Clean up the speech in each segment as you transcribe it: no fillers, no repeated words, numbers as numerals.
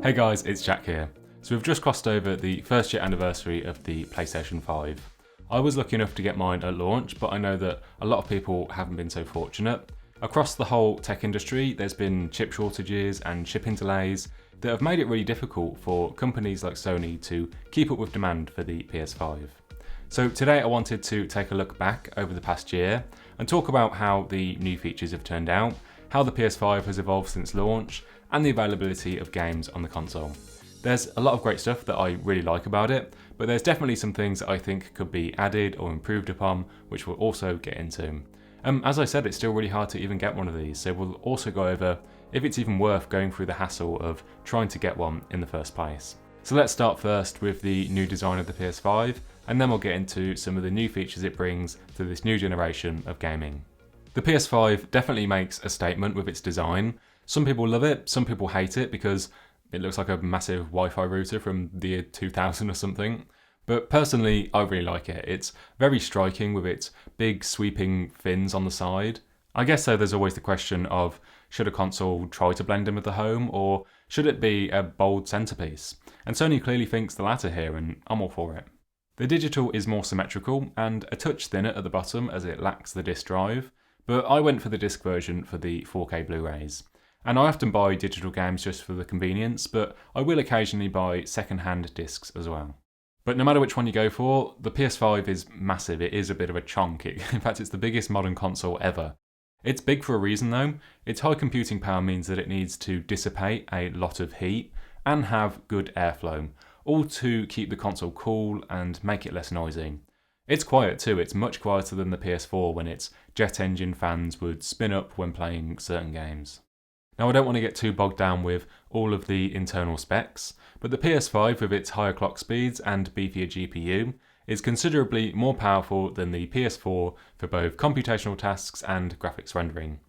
Hey guys, it's Jack here. So we've just crossed over the first year anniversary of the PlayStation 5. I was lucky enough to get mine at launch, but I know that a lot of people haven't been so fortunate. Across the whole tech industry, there's been chip shortages and shipping delays that have made it really difficult for companies like Sony to keep up with demand for the PS5. So today I wanted to take a look back over the past year and talk about how the new features have turned out, how the PS5 has evolved since launch, and the availability of games on the console. There's a lot of great stuff that I really like about it, but there's definitely some things that I think could be added or improved upon, which we'll also get into. As I said, it's still really hard to even get one of these, so we'll also go over if it's even worth going through the hassle of trying to get one in the first place. So let's start first with the new design of the PS5, and then we'll get into some of the new features it brings to this new generation of gaming. The PS5 definitely makes a statement with its design. Some people love it, some people hate it because it looks like a massive Wi-Fi router from the year 2000 or something. But personally, I really like it. It's very striking with its big sweeping fins on the side. I guess so there's always the question of, should a console try to blend in with the home, or should it be a bold centerpiece? And Sony clearly thinks the latter here, and I'm all for it. The digital is more symmetrical and a touch thinner at the bottom as it lacks the disc drive, but I went for the disc version for the 4K Blu-rays. And I often buy digital games just for the convenience, but I will occasionally buy second-hand discs as well. But no matter which one you go for, the PS5 is massive. It is a bit of a chonk. In fact, it's the biggest modern console ever. It's big for a reason though. Its high computing power means that it needs to dissipate a lot of heat and have good airflow, all to keep the console cool and make it less noisy. It's quiet too. It's much quieter than the PS4 when its jet engine fans would spin up when playing certain games. Now, I don't want to get too bogged down with all of the internal specs, but the PS5 with its higher clock speeds and beefier GPU is considerably more powerful than the PS4 for both computational tasks and graphics rendering.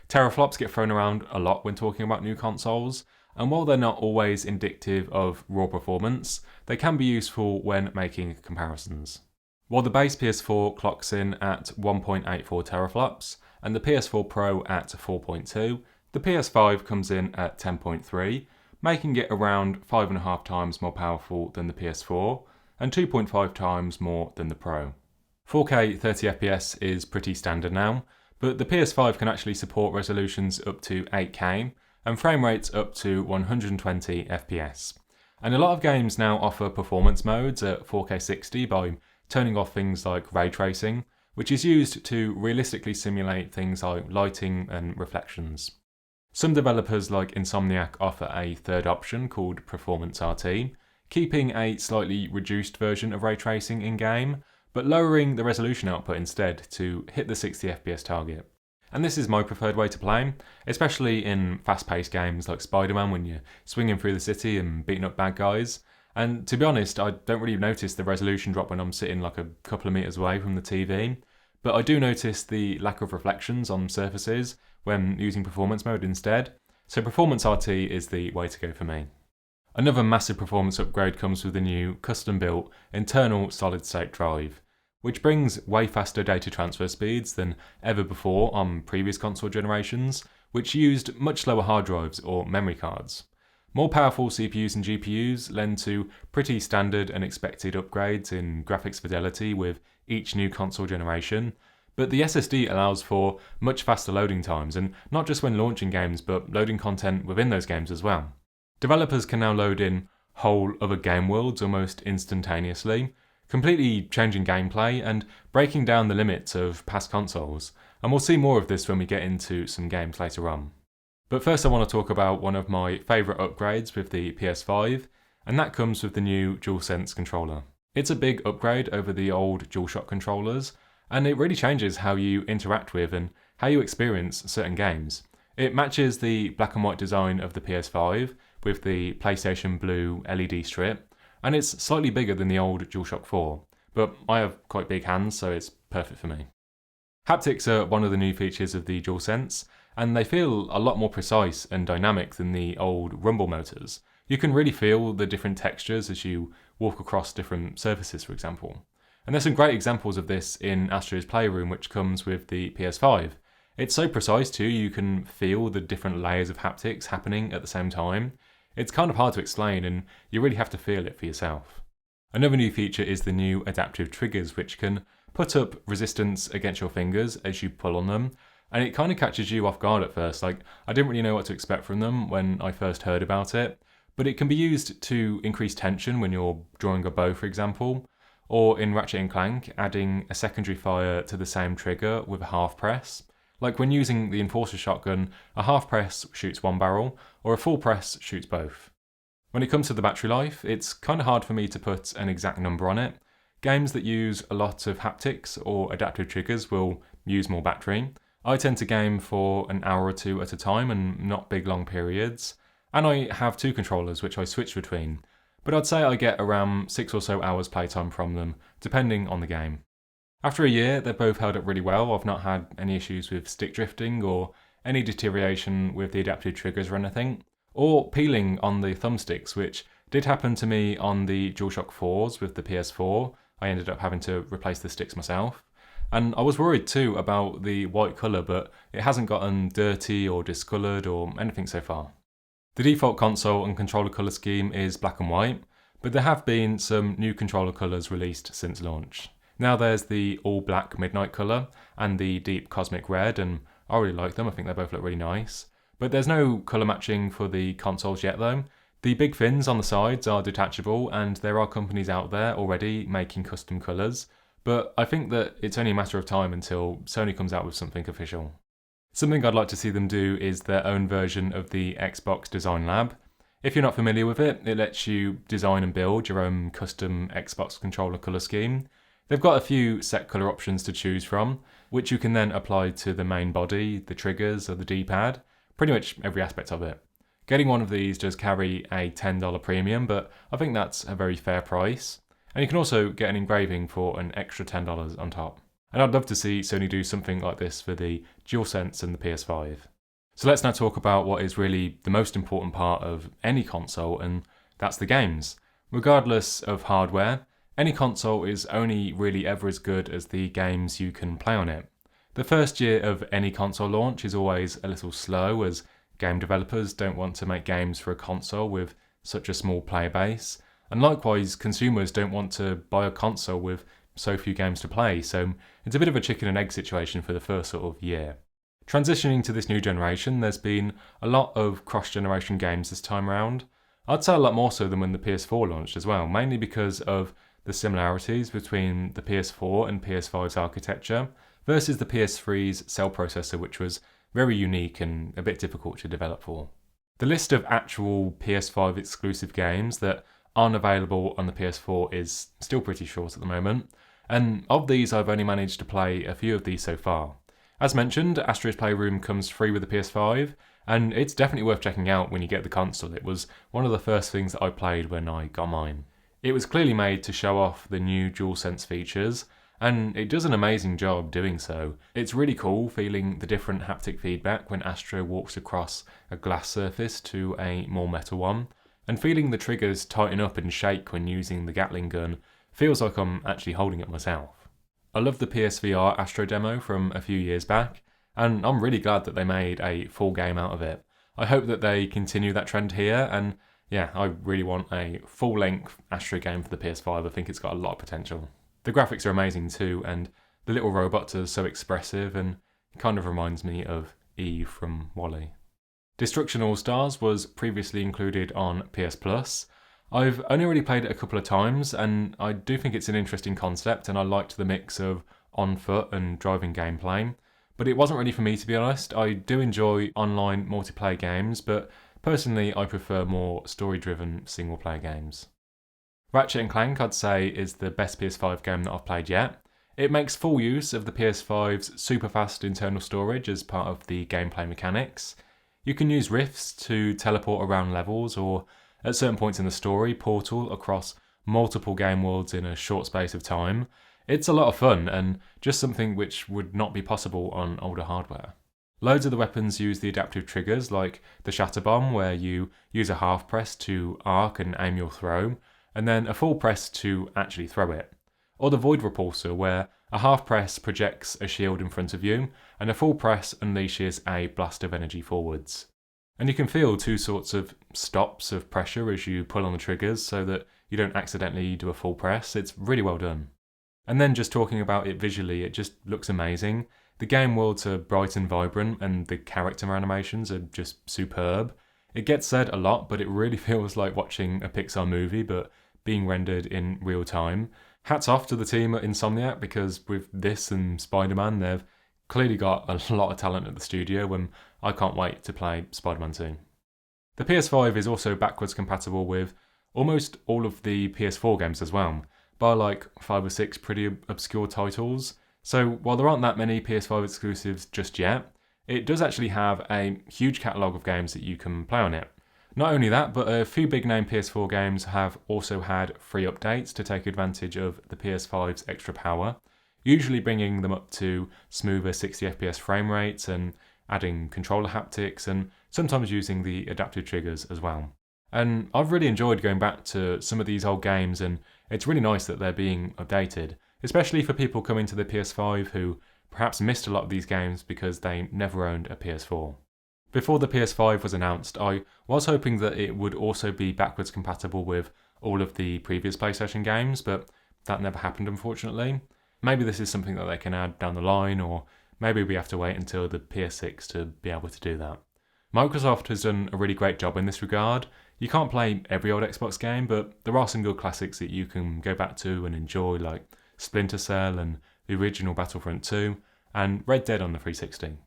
Teraflops get thrown around a lot when talking about new consoles, and while they're not always indicative of raw performance, they can be useful when making comparisons. While the base PS4 clocks in at 1.84 teraflops and the PS4 Pro at 4.2, the PS5 comes in at 10.3, making it around 5.5 times more powerful than the PS4 and 2.5 times more than the Pro. 4K 30fps is pretty standard now, but the PS5 can actually support resolutions up to 8K and frame rates up to 120 FPS. And a lot of games now offer performance modes at 4K 60 by turning off things like ray tracing, which is used to realistically simulate things like lighting and reflections. Some developers like Insomniac offer a third option called Performance RT, keeping a slightly reduced version of ray tracing in-game, but lowering the resolution output instead to hit the 60 FPS target. And this is my preferred way to play, especially in fast-paced games like Spider-Man when you're swinging through the city and beating up bad guys. And to be honest, I don't really notice the resolution drop when I'm sitting like a couple of meters away from the TV, but I do notice the lack of reflections on surfaces when using performance mode instead, so Performance RT is the way to go for me. Another massive performance upgrade comes with the new custom-built internal solid-state drive, which brings way faster data transfer speeds than ever before on previous console generations, which used much slower hard drives or memory cards. More powerful CPUs and GPUs lend to pretty standard and expected upgrades in graphics fidelity with each new console generation, but the SSD allows for much faster loading times, and not just when launching games, but loading content within those games as well. Developers can now load in whole other game worlds almost instantaneously, completely changing gameplay and breaking down the limits of past consoles, and we'll see more of this when we get into some games later on. But first I want to talk about one of my favourite upgrades with the PS5, and that comes with the new DualSense controller. It's a big upgrade over the old DualShock controllers, and it really changes how you interact with and how you experience certain games. It matches the black and white design of the PS5 with the PlayStation Blue LED strip, and it's slightly bigger than the old DualShock 4, but I have quite big hands, so it's perfect for me. Haptics are one of the new features of the DualSense, and they feel a lot more precise and dynamic than the old rumble motors. You can really feel the different textures as you walk across different surfaces, for example. And there's some great examples of this in Astro's Playroom, which comes with the PS5. It's so precise too, you can feel the different layers of haptics happening at the same time. It's kind of hard to explain, and you really have to feel it for yourself. Another new feature is the new adaptive triggers, which can put up resistance against your fingers as you pull on them, and it kind of catches you off guard at first. Like, I didn't really know what to expect from them when I first heard about it, but it can be used to increase tension when you're drawing a bow, for example, or in Ratchet & Clank, adding a secondary fire to the same trigger with a half press. Like when using the Enforcer shotgun, a half press shoots one barrel, or a full press shoots both. When it comes to the battery life, it's kind of hard for me to put an exact number on it. Games that use a lot of haptics or adaptive triggers will use more battery. I tend to game for an hour or two at a time and not big long periods. And I have two controllers which I switch between, but I'd say I get around 6 or so hours playtime from them, depending on the game. After a year, they've both held up really well. I've not had any issues with stick drifting or any deterioration with the adaptive triggers or anything, or peeling on the thumbsticks, which did happen to me on the DualShock 4s with the PS4. I ended up having to replace the sticks myself. And I was worried too about the white colour, but it hasn't gotten dirty or discoloured or anything so far. The default console and controller colour scheme is black and white, but there have been some new controller colours released since launch. Now there's the all black midnight colour and the deep cosmic red, and I really like them. I think they both look really nice. But there's no colour matching for the consoles yet though. The big fins on the sides are detachable, and there are companies out there already making custom colours, but I think that it's only a matter of time until Sony comes out with something official. Something I'd like to see them do is their own version of the Xbox Design Lab. If you're not familiar with it, it lets you design and build your own custom Xbox controller colour scheme. They've got a few set colour options to choose from, which you can then apply to the main body, the triggers, or the D-pad, pretty much every aspect of it. Getting one of these does carry a $10 premium, but I think that's a very fair price. And you can also get an engraving for an extra $10 on top. And I'd love to see Sony do something like this for the DualSense and the PS5. So let's now talk about what is really the most important part of any console, and that's the games. Regardless of hardware, any console is only really ever as good as the games you can play on it. The first year of any console launch is always a little slow, as game developers don't want to make games for a console with such a small player base, and likewise consumers don't want to buy a console with so few games to play, so it's a bit of a chicken and egg situation for the first sort of year. Transitioning to this new generation, there's been a lot of cross-generation games this time around. I'd say a lot more so than when the PS4 launched as well, mainly because of the similarities between the PS4 and PS5's architecture versus the PS3's cell processor, which was very unique and a bit difficult to develop for. The list of actual PS5 exclusive games that aren't available on the PS4 is still pretty short at the moment, and of these I've only managed to play a few of these so far. As mentioned, Astro's Playroom comes free with the PS5, and it's definitely worth checking out when you get the console. It was one of the first things that I played when I got mine. It was clearly made to show off the new DualSense features, and it does an amazing job doing so. It's really cool feeling the different haptic feedback when Astro walks across a glass surface to a more metal one, and feeling the triggers tighten up and shake when using the Gatling gun feels like I'm actually holding it myself. I love the PSVR Astro demo from a few years back, and I'm really glad that they made a full game out of it. I hope that they continue that trend here, and yeah, I really want a full-length Astro game for the PS5. I think it's got a lot of potential. The graphics are amazing too, and the little robots are so expressive and kind of reminds me of Eve from WALL-E. Destruction All-Stars was previously included on PS Plus. I've only really played it a couple of times, and I do think it's an interesting concept, and I liked the mix of on-foot and driving gameplay. But it wasn't really for me, to be honest. I do enjoy online multiplayer games, but personally I prefer more story-driven single-player games. Ratchet & Clank, I'd say, is the best PS5 game that I've played yet. It makes full use of the PS5's super fast internal storage as part of the gameplay mechanics. You can use rifts to teleport around levels, or at certain points in the story, portal across multiple game worlds in a short space of time. It's a lot of fun, and just something which would not be possible on older hardware. Loads of the weapons use the adaptive triggers, like the Shatter Bomb, where you use a half press to arc and aim your throw, and then a full press to actually throw it. Or the Void Repulsor, where a half press projects a shield in front of you, and a full press unleashes a blast of energy forwards. And you can feel two sorts of stops of pressure as you pull on the triggers so that you don't accidentally do a full press. It's really well done. And then just talking about it visually, it just looks amazing. The game worlds are bright and vibrant, and the character animations are just superb. It gets said a lot, but it really feels like watching a Pixar movie, but being rendered in real time. Hats off to the team at Insomniac, because with this and Spider-Man, they've clearly got a lot of talent at the studio, and I can't wait to play Spider-Man 2. The PS5 is also backwards compatible with almost all of the PS4 games as well, bar like 5 or 6 pretty obscure titles. So while there aren't that many PS5 exclusives just yet, it does actually have a huge catalogue of games that you can play on it. Not only that, but a few big name PS4 games have also had free updates to take advantage of the PS5's extra power, usually bringing them up to smoother 60fps frame rates and adding controller haptics, and sometimes using the adaptive triggers as well. And I've really enjoyed going back to some of these old games, and it's really nice that they're being updated, especially for people coming to the PS5 who perhaps missed a lot of these games because they never owned a PS4. Before the PS5 was announced, I was hoping that it would also be backwards compatible with all of the previous PlayStation games, but that never happened, unfortunately. Maybe this is something that they can add down the line, or maybe we have to wait until the PS6 to be able to do that. Microsoft has done a really great job in this regard. You can't play every old Xbox game, but there are some good classics that you can go back to and enjoy, like Splinter Cell and the original Battlefront 2, and Red Dead on the 360.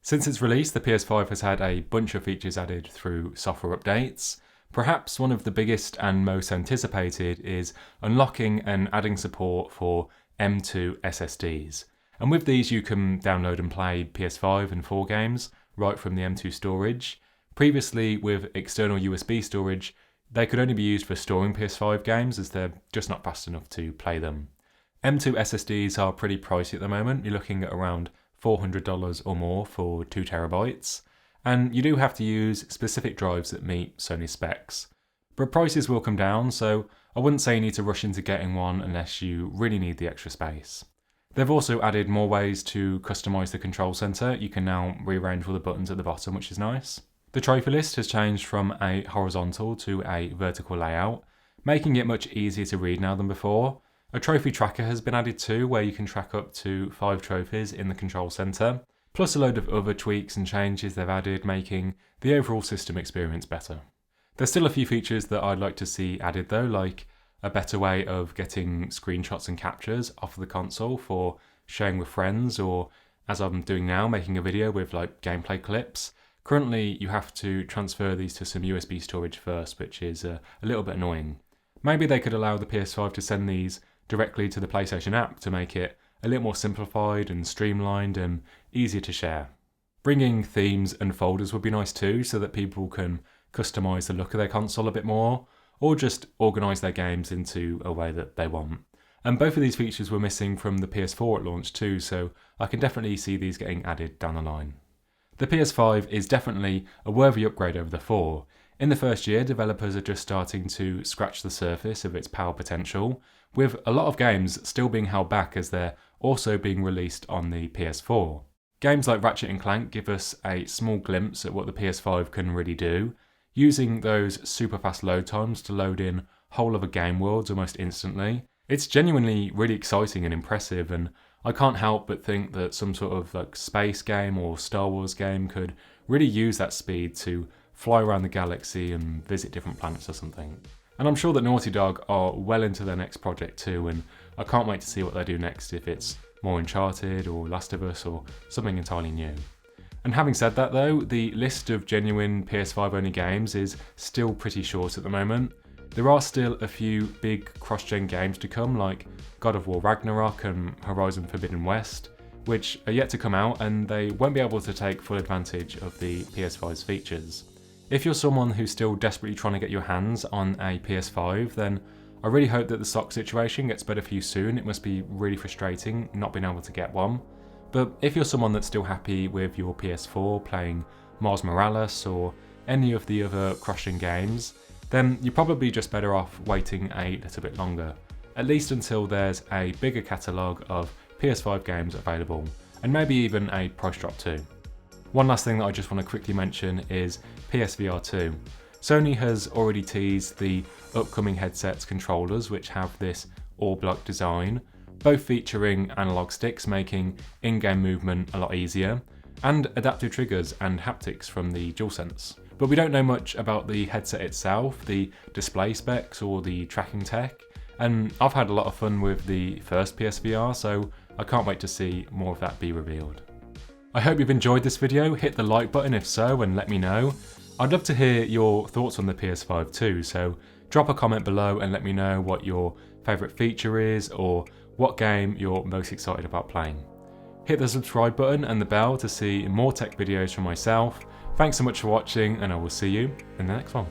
Since its release, the PS5 has had a bunch of features added through software updates. Perhaps one of the biggest and most anticipated is unlocking and adding support for M2 SSDs. And with these you can download and play PS5 and 4 games right from the M2 storage. Previously, with external USB storage, they could only be used for storing PS5 games as they're just not fast enough to play them. M2 SSDs are pretty pricey at the moment. You're looking at around $400 or more for 2TB, and you do have to use specific drives that meet Sony specs. But prices will come down, so I wouldn't say you need to rush into getting one unless you really need the extra space. They've also added more ways to customise the control centre. You can now rearrange all the buttons at the bottom, which is nice. The trophy list has changed from a horizontal to a vertical layout, making it much easier to read now than before. A trophy tracker has been added too, where you can track up to 5 trophies in the control centre, plus a load of other tweaks and changes they've added, making the overall system experience better. There's still a few features that I'd like to see added though, like a better way of getting screenshots and captures off of the console for sharing with friends, or as I'm doing now, making a video with like gameplay clips. Currently you have to transfer these to some USB storage first, which is a little bit annoying. Maybe they could allow the PS5 to send these directly to the PlayStation app to make it a little more simplified and streamlined and easier to share. Bringing themes and folders would be nice too, so that people can customise the look of their console a bit more, or just organise their games into a way that they want. And both of these features were missing from the PS4 at launch too, so I can definitely see these getting added down the line. The PS5 is definitely a worthy upgrade over the 4. In the first year, developers are just starting to scratch the surface of its power potential, with a lot of games still being held back as they're also being released on the PS4. Games like Ratchet & Clank give us a small glimpse at what the PS5 can really do, using those super fast load times to load in whole other game worlds almost instantly. It's genuinely really exciting and impressive, and I can't help but think that some sort of like space game or Star Wars game could really use that speed to fly around the galaxy and visit different planets or something. And I'm sure that Naughty Dog are well into their next project too, and I can't wait to see what they do next, if it's more Uncharted or Last of Us or something entirely new. And having said that though, the list of genuine PS5 only games is still pretty short at the moment. There are still a few big cross-gen games to come, like God of War Ragnarok and Horizon Forbidden West, which are yet to come out, and they won't be able to take full advantage of the PS5's features. If you're someone who's still desperately trying to get your hands on a PS5, then I really hope that the stock situation gets better for you soon. It must be really frustrating not being able to get one. But if you're someone that's still happy with your PS4 playing Miles Morales or any of the other cross-gen games, then you're probably just better off waiting a little bit longer, at least until there's a bigger catalogue of PS5 games available, and maybe even a price drop too. One last thing that I just want to quickly mention is PSVR 2. Sony has already teased the upcoming headset's controllers, which have this all-black design, both featuring analog sticks making in-game movement a lot easier, and adaptive triggers and haptics from the DualSense. But we don't know much about the headset itself, the display specs or the tracking tech, and I've had a lot of fun with the first PSVR, so I can't wait to see more of that be revealed. I hope you've enjoyed this video. Hit the like button if so and let me know. I'd love to hear your thoughts on the PS5 too, so drop a comment below and let me know what your favourite feature is or what game you're most excited about playing. Hit the subscribe button and the bell to see more tech videos from myself. Thanks so much for watching, and I will see you in the next one.